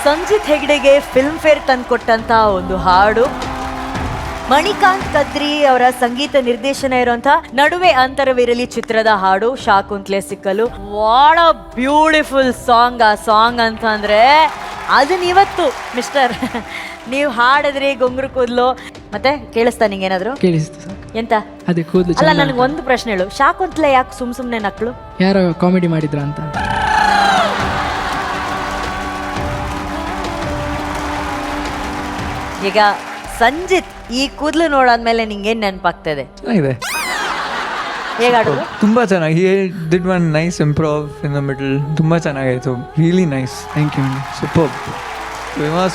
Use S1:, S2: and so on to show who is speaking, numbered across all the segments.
S1: Sanjith ಹೆಗ್ಡೆಗೆ film fair ತಂದುಕೊಟ್ಟಂತ ಒಂದು ಹಾಡು. ಮಣಿಕಾಂತ್ ಕದ್ರಿ ಅವರ ಸಂಗೀತ ನಿರ್ದೇಶನ ಇರುವಂತಹ ನಡುವೆ ಅಂತರವಿರಲಿ ಚಿತ್ರದ ಹಾಡು Shakuntle Sikkalu. What a beautiful song. ಆ ಸಾಂಗ್ ಅಂತ ಅಂದ್ರೆ ಅದನ್ನ ಇವತ್ತು ಮಿಸ್ಟರ್ ನೀವು ಹಾಡಿದ್ರಿ ಗುಂಗುರು ಕೂದಲು. ಮತ್ತೆ ಕೇಳಿಸ್ತಾ ನಿಂಗೇನಾದ್ರು?
S2: ಕೇಳಿಸ್ತು
S1: ಎಂತ?
S2: ಅದೇ ಕೂದಲು.
S1: ಅಲ್ಲ, ನನಗೆ ಒಂದು ಪ್ರಶ್ನೆ ಹೇಳು, ಶಾಕುಂತ್ಲೆ ಯಾಕೆ ಸುಮ್ನೆ ನಕ್ಳು?
S2: ಯಾರೋ ಕಾಮಿಡಿ ಮಾಡಿದ್ರ ಅಂತ.
S1: ಈಗ ಸಂಜಿತ್ ಈ ಕೂದಲು ನೋಡಾದ್ಮೇಲೆ ನಿಂಗೇನ್ ನೆನಪಾಗ್ತದೆ?
S3: ಇದೆ
S1: ಹೇಗಾಡುದು?
S3: ತುಂಬಾ ಚೆನ್ನಾಗಿ did one nice improve in the middle. ತುಂಬಾ ಚೆನ್ನಾಗಾಯ್ತು, really nice.
S2: Thank you.
S3: Super.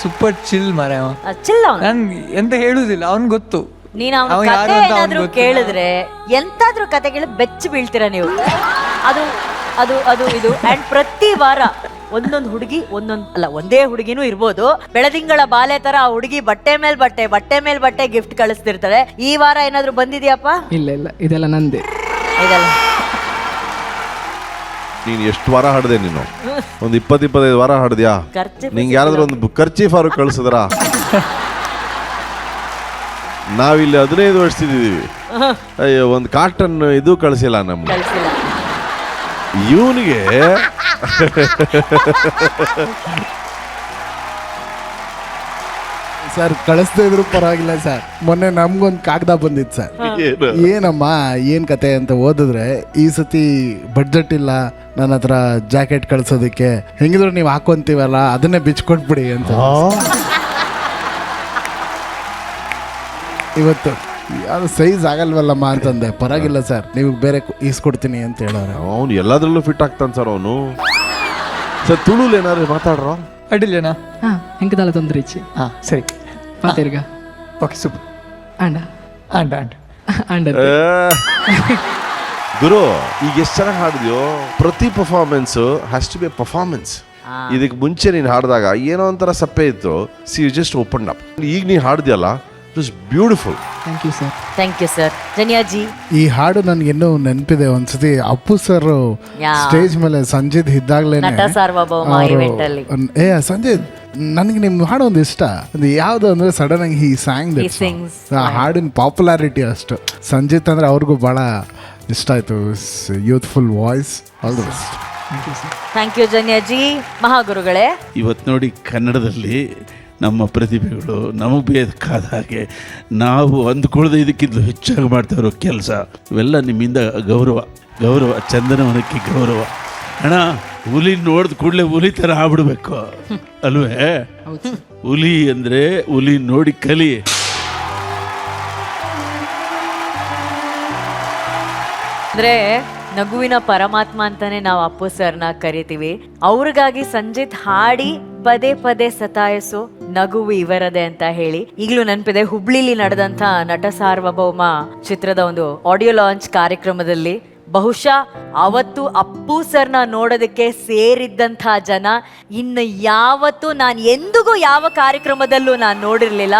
S3: Super chill ಮಾರ.
S1: ಚಿಲ್ಲ.
S3: ನಾನು ಎಂತ ಹೇಳುದಿಲ್ಲ, ಅವ್ನ್ ಗೊತ್ತು.
S1: ನೀನ್ ಅವ್ನ ಕತೆ ಏನಾದ್ರು ಕೇಳಿದ್ರೆ ಎಂತಾದ್ರೂ ಕತೆ ಕೇಳಿ ಬೆಚ್ಚಿ ಬೀಳ್ತೀರಾ ನೀವು. ಅದು ಅದು ಅದು ಇದು ಅಂಡ್ ಪ್ರತಿ ವಾರ ಒಂದೊಂದು ಹುಡುಗಿ ಒಂದೇ ಹುಡುಗಿನೂ ಇರ್ಬೋದು, ಬೆಳದಿಂಗಳ ಬಾಲೆ ತರ ಆ ಹುಡುಗಿ ಬಟ್ಟೆ ಮೇಲ್ ಬಟ್ಟೆ ಗಿಫ್ಟ್ ಕಳಿಸ್ತಿರ್ತಾರೆ. ಈ ವಾರ ಏನಾದ್ರು ಬಂದಿದ್ಯಾಪ?
S2: ಇಲ್ಲ, ಇದೆಲ್ಲ ನಂದೇ.
S1: ಇದೆಲ್ಲ
S4: ನೀನು ಎಷ್ಟು ವಾರ ಹಾಡ್ದೆ? ನೀನು ಒಂದು 20-25 ವಾರ ಹಾಡ್ದ್ಯಾ? ನಿಂಗೆ ಯಾರಾದ್ರೂ ಒಂದು ಖರ್ಚೀಫ್ ಅವ್ರು ಕಳ್ಸಿದ್ರ? ನಾವಿಲ್ಲಿ 15 ವರ್ಷದಿದ್ದೀವಿ. ಅಯ್ಯೋ, ಒಂದು ಕಾಟನ್ ಇದು ಕಳಿಸಿಲ್ಲ ನಮ್ಗೆ. ಇವನಿಗೆ
S5: ಸರ್ ಕಳಿಸ್ತಾ ಇದ್ರು ಪರವಾಗಿಲ್ಲ ಸರ್. ಮೊನ್ನೆ ನಮ್ಗೊಂದು ಕಾಗದ ಬಂದಿತ್ತು ಸರ್. ಏನಮ್ಮ ಏನ್ ಕತೆ ಅಂತ ಓದಿದ್ರೆ, ಈ ಸತಿ ಬಡ್ಜೆಟ್ ಇಲ್ಲ ನನ್ನ ಹತ್ರ ಜಾಕೆಟ್ ಕಳ್ಸೋದಕ್ಕೆ, ಹೆಂಗಿದ್ರು ನೀವು ಹಾಕೊಂತೀವಲ್ಲ ಅದನ್ನೇ ಬಿಚ್ಕೊಟ್ಬಿಡಿ ಅಂತ. ಇವತ್ತು ಅದು ಸೈಜ್ ಆಗಲ್ವಲ್ಲಮ್ಮ ಅಂತಂದೆ. ಪರವಾಗಿಲ್ಲ ಸರ್, ನೀವು ಬೇರೆ ಈಸ್ಕೊಡ್ತೀನಿ ಅಂತ ಹೇಳೋರು.
S4: ಅವನು ಎಲ್ಲದ್ರಲ್ಲೂ ಫಿಟ್ ಆಗ್ತಾನೆ ಸರ್ ಅವನು. ಸರ್ ತುಳುಲ್ ಏನಾದ್ರು ಮಾತಾಡ್ರ?
S3: ಅಡ್ಡಿಲ್ಲೇನಾ?
S2: ಹಾ, ಹೆಂಗದಲ್ಲ ತೊಂದರೆ ಇಚ್ಚಿ.
S3: ಹಾ ಸರಿ.
S2: ಪಾತಿರ್ಗ
S3: ಓಕೆ, ಸೂಪರ್.
S2: ಅಂಡ
S3: ಅಂಡ ಅಂಡ
S2: ಅಂಡ.
S4: ಗುರು, ಈಗ ಎಷ್ಟು ಚೆನ್ನಾಗಿ ಹಾಡಿದ್ಯೋ. ಪ್ರತಿ performance has to be a performance. ಇದಕ್ಕೆ ಮುಂಚೆ ನೀನು ಹಾಡಿದಾಗ ಏನೋ ಒಂಥರ ಸಪ್ಪೆ ಇತ್ತು. See you just open up. ಈಗ ನೀನು ಹಾಡಿದ್ಯಲ್ಲ, it was beautiful.
S2: Thank you sir.
S1: Thank you sir. Janiyaji,
S5: ಈ ಹಾಡು ನನ್ಗೆನ್ನೂ ನೆನಪಿದೆ. ಒಂದ್ಸತಿ ಅಪ್ಪು ಸರ್ ಸ್ಟೇಜ್ ಮೇಲೆ ಸಂಜಿತ್ ಇದ್ದಾಗ್ಲೇನೆ
S1: ನಟ ಸಾರ್ವಭೌಮ event ಅಲ್ಲಿ,
S5: ಸಂಜಿತ್ ನನಗೆ ನಿಮ್ಮ ಹಾಡು ಒಂದು ಇಷ್ಟ. ಯಾವ್ದು ಅಂದ್ರೆ ಸಡನ್ ಆಗಿ ಈ ಸಾಂಗ್ ಆ ಹಾಡಿನ ಪಾಪ್ಯುಲಾರಿಟಿ ಅಷ್ಟು. ಸಂಜಿತ್ ಅಂದ್ರೆ ಅವ್ರಿಗೂ ಬಹಳ ಇಷ್ಟ ಆಯ್ತು. Youthful voice. All the best.
S1: Thank you Janiyaji. ಮಹಾಗುರುಗಳೇ,
S6: ಇವತ್ತು ನೋಡಿ ಕನ್ನಡದಲ್ಲಿ ನಮ್ಮ ಪ್ರತಿಭೆಗಳು ನಮಗೆ ಬೇಕಾದ ಹಾಗೆ ನಾವು ಅಂದ್ಕೊಳ್ಳದೆ ಇದಕ್ಕಿಂತ ಹೆಚ್ಚಾಗಿ ಮಾಡ್ತಾ ಇರೋ ಕೆಲಸ ಇವೆಲ್ಲ ನಿಮ್ಮಿಂದ ಗೌರವ ಚಂದನವನಕ್ಕೆ ಗೌರವ. ಅಣ್ಣ, ಹುಲಿ ನೋಡಿದ ಕೂಡಲೇ ಹುಲಿ ಥರ ಆಗ್ಬಿಡ್ಬೇಕು ಅಲ್ವೇ? ಹುಲಿ ಅಂದರೆ ಹುಲಿ ನೋಡಿ ಕಲಿ.
S1: ಅಂದ್ರೆ ನಗುವಿನ ಪರಮಾತ್ಮ ಅಂತಾನೆ ನಾವು ಅಪ್ಪು ಸರ್ನ ಕರಿತೀವಿ. ಅವ್ರಿಗಾಗಿ ಸಂಜಿತ್ ಹಾಡಿ ಪದೇ ಪದೇ ಸತಾಯಿಸು ನಗುವು ಇವರದೆ ಅಂತ ಹೇಳಿ ಈಗಲೂ ನೆನಪಿದೆ. ಹುಬ್ಳಿಲಿ ನಡೆದಂತ ನಟ ಸಾರ್ವಭೌಮ ಚಿತ್ರದ ಒಂದು ಆಡಿಯೋ ಲಾಂಚ್ ಕಾರ್ಯಕ್ರಮದಲ್ಲಿ ಬಹುಶಃ ಅವತ್ತು ಅಪ್ಪು ಸರ್ನ ನೋಡೋದಕ್ಕೆ ಸೇರಿದ್ದಂಥ ಜನ ಇನ್ನು ಯಾವತ್ತೂ ನಾನು ಎಂದಿಗೂ ಯಾವ ಕಾರ್ಯಕ್ರಮದಲ್ಲೂ ನಾನು ನೋಡಿರ್ಲಿಲ್ಲ.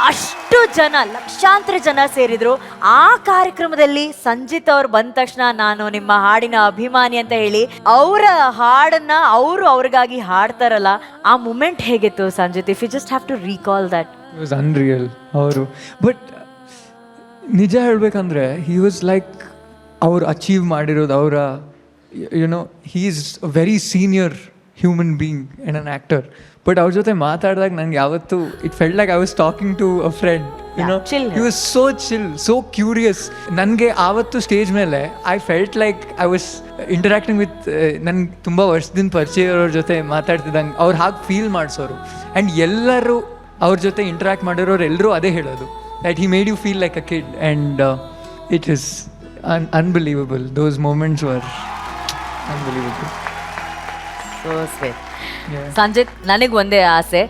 S1: ಅಷ್ಟು ಜನ, ಲಕ್ಷಾಂತರ ಜನ ಸೇರಿದ್ರು ಆ ಕಾರ್ಯಕ್ರಮದಲ್ಲಿ. ಸಂಜಿತ್ ಅವ್ರು ಬಂದ ತಕ್ಷಣ ನಾನು ನಿಮ್ಮ ಹಾಡಿನ ಅಭಿಮಾನಿ ಅಂತ ಹೇಳಿ ಅವರ ಹಾಡನ್ನ ಅವ್ರಿಗಾಗಿ ಹಾಡ್ತಾರಲ್ಲ, ಆ ಮೂಮೆಂಟ್ ಹೇಗಿತ್ತು Sanjith? If you just have to recall that.
S3: It was unreal ಅವರು. ಬಟ್ ನಿಜ ಹೇಳ್ಬೇಕಂದ್ರೆ ಹಿ ವಾಸ್ ಲೈಕ್ ಅವ್ರು ಅಚೀವ್ ಮಾಡಿರೋದು ಅವರ he is a very senior human being and an actor. But ಅವ್ರ ಜೊತೆ ಮಾತಾಡಿದಾಗ ನಂಗೆ ಯಾವತ್ತು it felt like I was talking to a friend. He was so chill, so curious. ನನಗೆ ಆವತ್ತು ಸ್ಟೇಜ್ ಮೇಲೆ I felt like I was interacting with ನನ್ಗೆ ತುಂಬ ವರ್ಷದಿಂದ ಪರಿಚಯ ಇರೋರ ಜೊತೆ ಮಾತಾಡ್ತಿದ್ದಂಗೆ ಅವ್ರು ಹಾಗೆ ಫೀಲ್ ಮಾಡಿಸೋರು. ಆ್ಯಂಡ್ ಎಲ್ಲರೂ ಅವ್ರ ಜೊತೆ ಇಂಟರಾಕ್ಟ್ ಮಾಡಿರೋರು ಎಲ್ಲರೂ ಅದೇ ಹೇಳೋದು, that he made you feel like a kid. And it is unbelievable. Those moments were unbelievable.
S1: So sweet. Sanjith, ನನಗೆ ಒಂದೇ ಆಸೆ,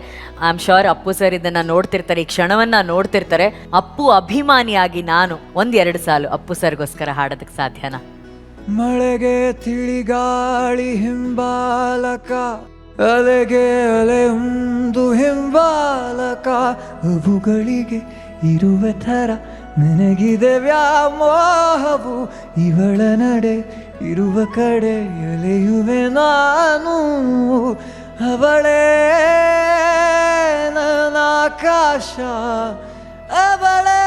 S1: I am sure Appu sir ಇದನ್ನ ನೋಡ್ತಿರ್ತಾರೆ, ಈ ಕ್ಷಣವನ್ನ ನೋಡ್ತಿರ್ತಾರೆ. ಅಪ್ಪು ಅಭಿಮಾನಿಯಾಗಿ ನಾನು 1-2 ಸಾಲು ಅಪ್ಪು ಸರ್ಗೋಸ್ಕರ ಹಾಡೋದಕ್ಕೆ ಸಾಧ್ಯನಾ?
S3: ಮಳೆಗೆ ತಿಳಿಗಾಳಿ ಹಿಂಬಾಲಕ, ಅಲೆಗೆ ಅಲೆ ಒಂದು ಹಿಂಬಾಲಕ, ಅವುಗಳಿಗೆ ಇರುವ ಥರ ನನಗಿದೆ ವ್ಯಾಮೋಹವು, ಇವಳ ನಡೆ ಇರುವ ಕಡೆ ಎಲೆಯುವೆ ನಾನು, ಅವಳೇ ಆಕಾಶ ಅವಳೇ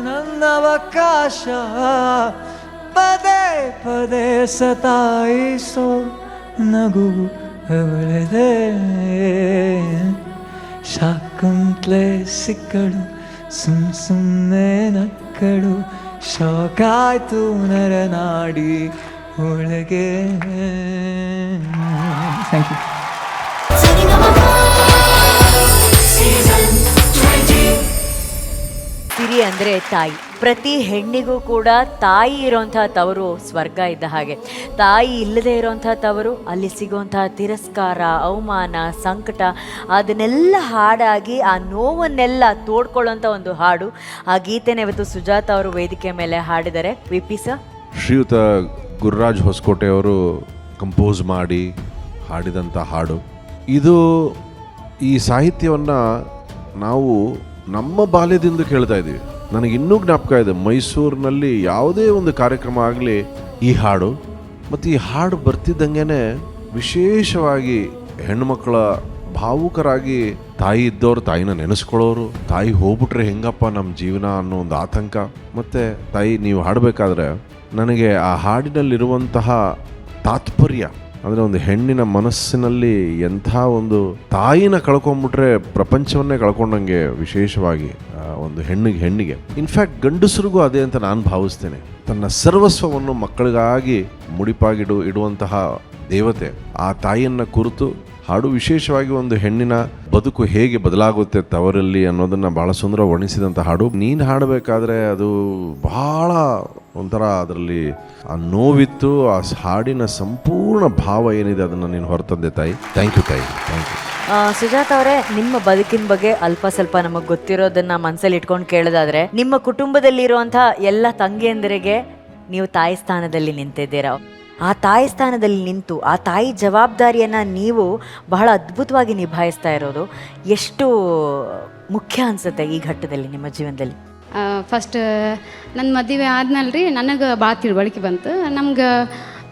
S3: ನನ್ನ ಅವಕಾಶ ಪದೇ ಪದೇ ಸತಾಯಿಸೋ ನಗು ಅವಳದೇ ಶಾಕುಂತ್ಲೆ ಸಿಕ್ಕಳು ಸುಮ್ಮನೆ ನಕ್ಕಳು ಶಾಕಾಯ್ತು ನರನಾಡಿ ಒಳಗೆ.
S2: Thank you.
S1: ಸಿರಿ ಅಂದರೆ ತಾಯಿ. ಪ್ರತಿ ಹೆಣ್ಣಿಗೂ ಕೂಡ ತಾಯಿ ಇರೋಂಥ ತವರು ಸ್ವರ್ಗ ಇದ್ದ ಹಾಗೆ. ತಾಯಿ ಇಲ್ಲದೆ ಇರೋಂಥ ತವರು ಅಲ್ಲಿ ಸಿಗುವಂತಹ ತಿರಸ್ಕಾರ, ಅವಮಾನ, ಸಂಕಟ ಅದನ್ನೆಲ್ಲ ಹಾಡಾಗಿ ಆ ನೋವನ್ನೆಲ್ಲ ತೋಡ್ಕೊಳ್ಳೋಂಥ ಒಂದು ಹಾಡು. ಆ ಗೀತೆನ ಇವತ್ತು ಸುಜಾತ ಅವರು ವೇದಿಕೆ ಮೇಲೆ ಹಾಡಿದ್ದಾರೆ. VP sir.
S4: ಶ್ರೀಯುತ ಗುರುರಾಜ್ ಹೊಸಕೋಟೆ ಅವರು ಕಂಪೋಸ್ ಮಾಡಿ ಹಾಡಿದಂಥ ಹಾಡು ಇದು. ಈ ಸಾಹಿತ್ಯವನ್ನು ನಾವು ನಮ್ಮ ಬಾಲ್ಯದಿಂದ ಕೇಳ್ತಾ ಇದ್ದೀವಿ. ನನಗೆ ಇನ್ನೂ ಜ್ಞಾಪಕ ಇದೆ, ಮೈಸೂರಿನಲ್ಲಿ ಯಾವುದೇ ಒಂದು ಕಾರ್ಯಕ್ರಮ ಆಗಲಿ ಈ ಹಾಡು, ಮತ್ತು ಈ ಹಾಡು ಬರ್ತಿದ್ದಂಗೆ ವಿಶೇಷವಾಗಿ ಹೆಣ್ಣುಮಕ್ಕಳ ಭಾವುಕರಾಗಿ ತಾಯಿ ಇದ್ದವರು ತಾಯಿನ ನೆನೆಸ್ಕೊಳ್ಳೋರು, ತಾಯಿ ಹೋಗ್ಬಿಟ್ರೆ ಹೆಂಗಪ್ಪ ನಮ್ಮ ಜೀವನ ಅನ್ನೋ ಒಂದು ಆತಂಕ. ಮತ್ತು ತಾಯಿ ನೀವು ಹಾಡಬೇಕಾದ್ರೆ ನನಗೆ ಆ ಹಾಡಿನಲ್ಲಿರುವಂತಹ ತಾತ್ಪರ್ಯ ಅಂದರೆ ಒಂದು ಹೆಣ್ಣಿನ ಮನಸ್ಸಿನಲ್ಲಿ ಎಂಥ ಒಂದು ತಾಯಿನ ಕಳ್ಕೊಂಡ್ಬಿಟ್ರೆ ಪ್ರಪಂಚವನ್ನೇ ಕಳ್ಕೊಂಡಂಗೆ, ವಿಶೇಷವಾಗಿ ಒಂದು ಹೆಣ್ಣಿಗೆ ಇನ್ಫ್ಯಾಕ್ಟ್ ಗಂಡಸರಿಗೂ ಅದೇ ಅಂತ ನಾನು ಭಾವಿಸ್ತೇನೆ. ತನ್ನ ಸರ್ವಸ್ವವನ್ನು ಮಕ್ಕಳಿಗಾಗಿ ಇಡುವಂತಹ ದೇವತೆ ಆ ತಾಯಿಯನ್ನು ಕುರಿತು ಹಾಡು. ವಿಶೇಷವಾಗಿ ಒಂದು ಹೆಣ್ಣಿನ ಬದುಕು ಹೇಗೆ ಬದಲಾಗುತ್ತೆ ತವರಲ್ಲಿ ಅನ್ನೋದನ್ನು ಭಾಳ ಸುಂದರ ವರ್ಣಿಸಿದಂಥ ಹಾಡು. ನೀನು ಹಾಡಬೇಕಾದ್ರೆ ಅದು ಬಹಳ ಒಂಥರ ಅದರಲ್ಲಿ ಆ ನೋವಿತ್ತು, ಆ ಹಾಡಿನ ಸಂಪೂರ್ಣ ಭಾವ ಏನಿದೆ ಅದನ್ನು ನೀನು ಹೊರತಂದೆ ತಾಯಿ. ಥ್ಯಾಂಕ್ ಯು ತಾಯಿ, ಥ್ಯಾಂಕ್ ಯು.
S1: ಸುಜಾತ ಅವರೇ, ನಿಮ್ಮ ಬದುಕಿನ ಬಗ್ಗೆ ಅಲ್ಪ ಸ್ವಲ್ಪ ನಮಗೆ ಗೊತ್ತಿರೋದನ್ನ ಮನಸ್ಸಲ್ಲಿ ಇಟ್ಕೊಂಡು ಕೇಳೋದಾದ್ರೆ, ನಿಮ್ಮ ಕುಟುಂಬದಲ್ಲಿರುವಂಥ ಎಲ್ಲ ತಂಗಿಯಂದರಿಗೆ ನೀವು ತಾಯಿ ಸ್ಥಾನದಲ್ಲಿ ನಿಂತಿದ್ದೀರಾ. ಆ ತಾಯಿ ಸ್ಥಾನದಲ್ಲಿ ನಿಂತು ಆ ತಾಯಿ ಜವಾಬ್ದಾರಿಯನ್ನು ನೀವು ಬಹಳ ಅದ್ಭುತವಾಗಿ ನಿಭಾಯಿಸ್ತಾ ಇರೋದು ಎಷ್ಟು ಮುಖ್ಯ ಅನಿಸುತ್ತೆ ಈ ಘಟ್ಟದಲ್ಲಿ ನಿಮ್ಮ ಜೀವನದಲ್ಲಿ?
S7: ಫಸ್ಟ್ ನನ್ನ ಮದುವೆ ಆದ್ಮೇಲೆ ರೀ ನನಗೆ ಭಾಳ ತಿಳುವಳಿಕೆ ಬಂತು. ನಮ್ಗೆ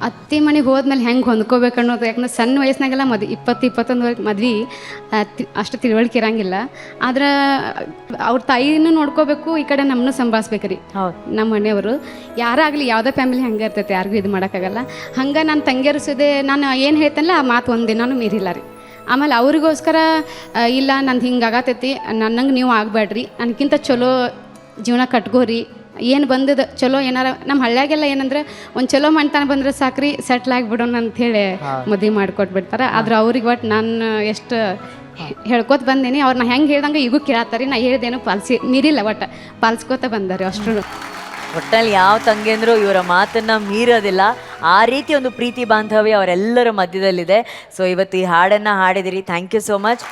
S7: ಅತ್ತೆ ಮನೆಗೆ ಹೋದ್ಮೇಲೆ ಹೆಂಗೆ ಹೊಂದ್ಕೋಬೇಕು ಅನ್ನೋದು. ಯಾಕಂದ್ರೆ ಸಣ್ಣ ವಯಸ್ಸಿನಾಗೆಲ್ಲ 20-21 ಮದ್ವೆ ಅಷ್ಟು ತಿಳುವಳಿಕೆ ಇರಂಗಿಲ್ಲ. ಆದ್ರೆ ಅವ್ರ ತಾಯಿನೂ ನೋಡ್ಕೋಬೇಕು, ಈ ಕಡೆ ನಮ್ಮನ್ನು ಸಂಭಾಳಿಸ್ಬೇಕು ರೀ. ನಮ್ಮ ಮನೆಯವರು ಯಾರಾಗಲಿ ಯಾವುದೇ ಫ್ಯಾಮಿಲಿ ಹಂಗೆ ಇರ್ತೈತೆ, ಯಾರಿಗೂ ಇದು ಮಾಡೋಕ್ಕಾಗಲ್ಲ. ಹಂಗೆ ನಾನು ತಂಗಿಯರಿಸಿದೆ, ನಾನು ಏನು ಹೇಳ್ತೇನಲ್ಲ ಆ ಮಾತು ಒಂದಿನಾನು ಮೀರಿಲ್ಲ ರೀ. ಆಮೇಲೆ ಅವ್ರಿಗೋಸ್ಕರ ಇಲ್ಲ ನಂದು ಹಿಂಗೆ ಆಗತೈತಿ, ನನಗೆ ನೀವು ಆಗಬೇಡ್ರಿ, ನನಗಿಂತ ಚಲೋ ಜೀವನ ಕಟ್ಕೋರಿ, ಏನು ಬಂದದ ಚಲೋ ಏನಾರ. ನಮ್ಮ ಹಳ್ಳಿಯಾಗೆಲ್ಲ ಏನಂದ್ರೆ ಒಂದು ಚಲೋ ಮಾಡ್ತಾನೆ ಬಂದ್ರೆ ಸಾಕ್ರಿ, ಸೆಟ್ಲ್ ಆಗಿಬಿಡೋಣ ಅಂಥೇಳಿ ಮದುವೆ ಮಾಡಿಕೊಟ್ಬಿಡ್ತಾರೆ. ಆದ್ರೆ ಅವ್ರಿಗೆ ಒಟ್ಟು ನಾನು ಎಷ್ಟು ಹೇಳ್ಕೊತ ಬಂದೇನಿ, ಅವ್ರನ್ನ ಹೆಂಗೆ ಹೇಳ್ದಂಗೆ ಈಗೂ ಕೇಳತ್ತಾರೆ. ನಾ ಹೇಳ್ದೇನೋ ಮೀರಿಲ್ಲ, ಒಟ್ಟು ಪಾಲಿಸ್ಕೋತ ಬಂದಾರೆ ಅಷ್ಟು.
S1: ಒಟ್ಟಲ್ಲಿ ಯಾವ ತಂಗಿಯಂದ್ರು ಇವರ ಮಾತನ್ನ ಮೀರೋದಿಲ್ಲ. ಆ ರೀತಿ ಒಂದು ಪ್ರೀತಿ ಬಾಂಧವ್ಯ ಅವರೆಲ್ಲರ ಮಧ್ಯದಲ್ಲಿದೆ. ಸೊ ಇವತ್ತು ಈ ಹಾಡನ್ನು ಹಾಡಿದಿರಿ. Thank you so much.